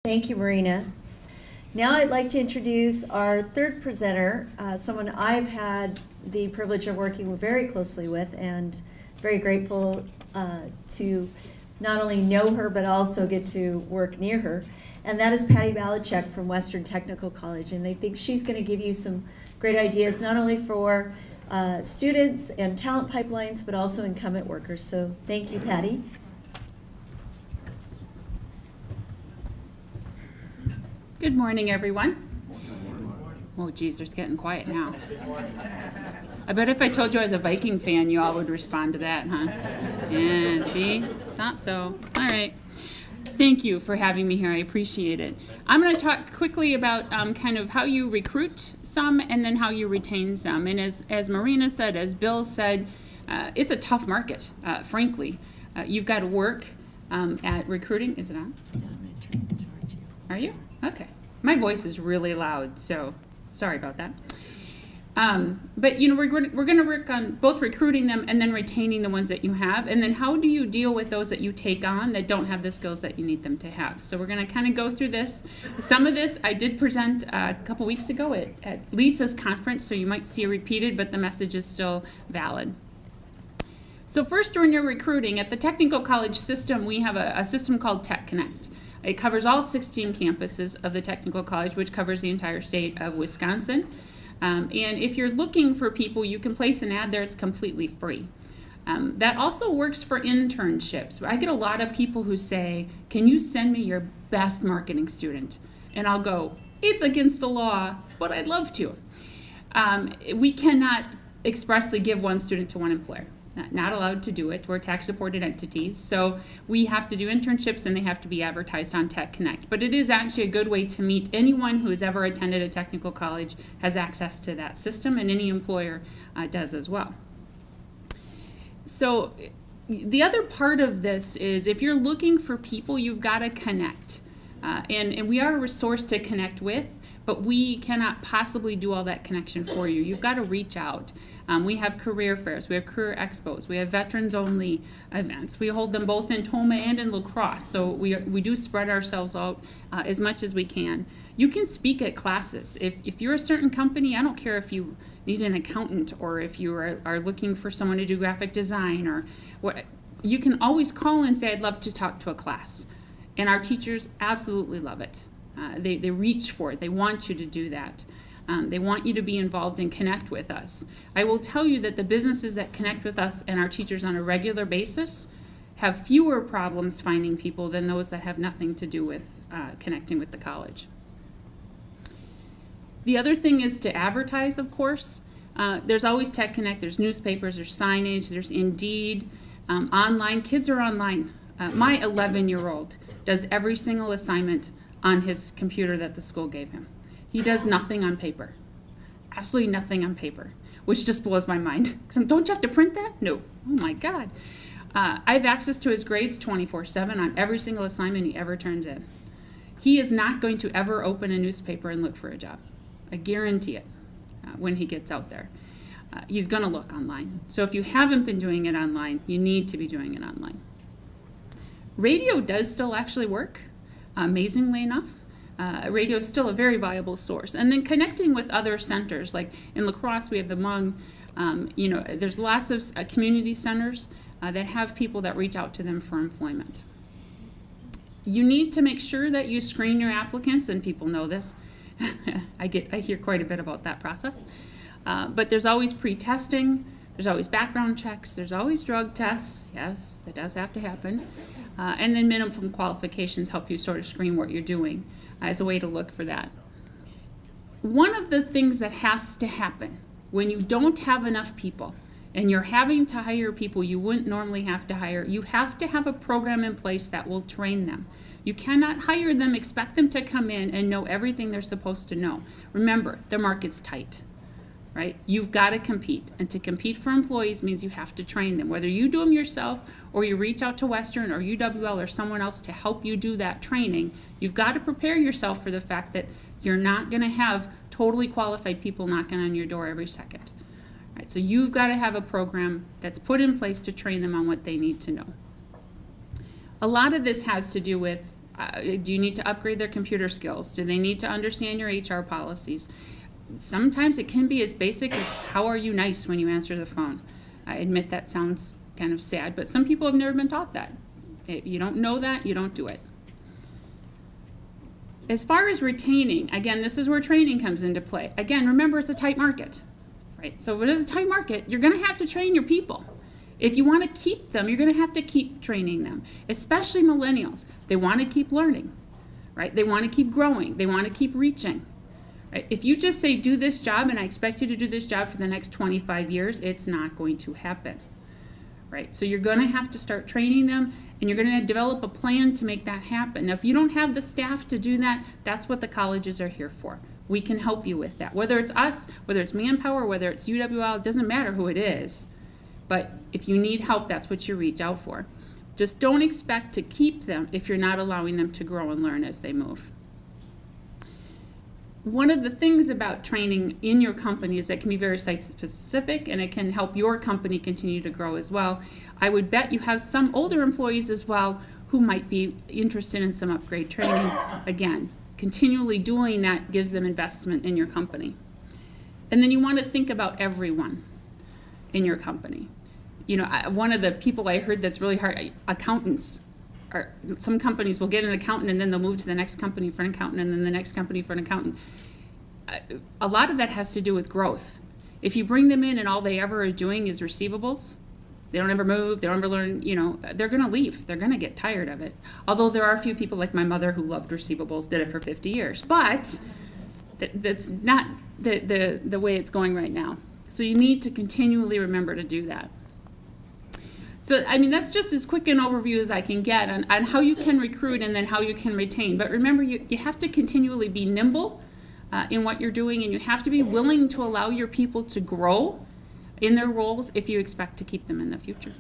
Thank you, Marina. Now I'd like to introduce our third presenter, someone I've had the privilege of working very closely with and very grateful to not only know her but also get to work near her. And that is Patty Balacek from Western Technical College. And I think she's going to give you some great ideas not only for students and talent pipelines but also incumbent workers. So thank you, Patty. Good morning, everyone. Oh, geez, it's getting quiet now. I bet if I told you I was a Viking fan, you all would respond to that, huh? Yeah, see? Thought so. All right. Thank you for having me here. I appreciate it. I'm going to talk quickly about kind of how you recruit some and then how you retain some. And as Marina said, as Bill said, it's a tough market, frankly. You've got to work at recruiting. Is it on? Are you? Okay. My voice is really loud, so sorry about that. But we're going to work on both recruiting them and then retaining the ones that you have. And then how do you deal with those that you take on that don't have the skills that you need them to have? So we're going to kind of go through this. Some of this I did present a couple weeks ago at Lisa's conference, so you might see it repeated, but the message is still valid. So first, when you're recruiting, at the technical college system, we have a system called Tech Connect. It covers all 16 campuses of the technical college, which covers the entire state of Wisconsin. And if you're looking for people, you can place an ad there. It's completely free. That also works for internships. I get a lot of people who say, can you send me your best marketing student? And I'll go, it's against the law, but I'd love to. We cannot expressly give one student to one employer. Not allowed to do it. We're tax-supported entities, so we have to do internships and they have to be advertised on Tech Connect. But it is actually a good way to meet anyone who has ever attended a technical college has access to that system, and any employer does as well. So the other part of this is if you're looking for people, you've got to connect. And we are a resource to connect with, but we cannot possibly do all that connection for you. You've got to reach out. We have career fairs, we have career expos, we have veterans-only events. We hold them both in Toma and in La Crosse, so we do spread ourselves out as much as we can. You can speak at classes. If you're a certain company, I don't care if you need an accountant or if you are looking for someone to do graphic design or what, you can always call and say, I'd love to talk to a class. And our teachers absolutely love it. They reach for it. They want you to do that. They want you to be involved and connect with us. I will tell you that the businesses that connect with us and our teachers on a regular basis have fewer problems finding people than those that have nothing to do with connecting with the college. The other thing is to advertise, of course. There's always Tech Connect, there's newspapers, there's signage, there's Indeed, online. Kids are online. My 11-year-old does every single assignment on his computer that the school gave him. He does nothing on paper. Absolutely nothing on paper, which just blows my mind. Don't you have to print that? No. Oh my God. I have access to his grades 24/7 on every single assignment he ever turns in. He is not going to ever open a newspaper and look for a job. I guarantee it when he gets out there. He's going to look online. So if you haven't been doing it online, you need to be doing it online. Radio does still actually work, amazingly enough. Radio is still a very viable source. And then connecting with other centers, like in La Crosse, we have the Mung. There's lots of community centers that have people that reach out to them for employment. You need to make sure that you screen your applicants, and people know this. I hear quite a bit about that process. But there's always pre-testing, there's always background checks, there's always drug tests. Yes, that does have to happen. And then minimum qualifications help you sort of screen what you're doing as a way to look for that. One of the things that has to happen when you don't have enough people and you're having to hire people you wouldn't normally have to hire, you have to have a program in place that will train them. You cannot hire them, expect them to come in and know everything they're supposed to know. Remember, the market's tight. Right? You've got to compete, and to compete for employees means you have to train them. Whether you do them yourself or you reach out to Western or UWL or someone else to help you do that training, you've got to prepare yourself for the fact that you're not going to have totally qualified people knocking on your door every second. Right? So you've got to have a program that's put in place to train them on what they need to know. A lot of this has to do with Do you need to upgrade their computer skills? Do they need to understand your HR policies? Sometimes it can be as basic as, how are you nice when you answer the phone? I admit that sounds kind of sad, but some people have never been taught that. If you don't know that, you don't do it. As far as retaining, again, this is where training comes into play. Again, remember, it's a tight market, right? So if it is a tight market, you're going to have to train your people. If you want to keep them, you're going to have to keep training them, especially millennials. They want to keep learning, right? They want to keep growing. They want to keep reaching, right? If you just say, do this job, and I expect you to do this job for the next 25 years, it's not going to happen, right? So you're going to have to start training them, and you're going to develop a plan to make that happen. Now, if you don't have the staff to do that, that's what the colleges are here for. We can help you with that. Whether it's us, whether it's Manpower, whether it's UWL, it doesn't matter who it is. But if you need help, that's what you reach out for. Just don't expect to keep them if you're not allowing them to grow and learn as they move. One of the things about training in your company is that it can be very site-specific, and it can help your company continue to grow as well. I would bet you have some older employees as well who might be interested in some upgrade training. Again, continually doing that gives them investment in your company. And then you want to think about everyone in your company. You know, one of the people I heard that's really hard, accountants. Some companies will get an accountant and then they'll move to the next company for an accountant and then the next company for an accountant. A lot of that has to do with growth. If you bring them in and all they ever are doing is receivables, they don't ever move, they don't ever learn, you know, they're going to leave. They're going to get tired of it. Although there are a few people like my mother who loved receivables, did it for 50 years. But that's not the way it's going right now. So you need to continually remember to do that. So, I mean, that's just as quick an overview as I can get on how you can recruit and then how you can retain. But remember, you have to continually be nimble in what you're doing, and you have to be willing to allow your people to grow in their roles if you expect to keep them in the future.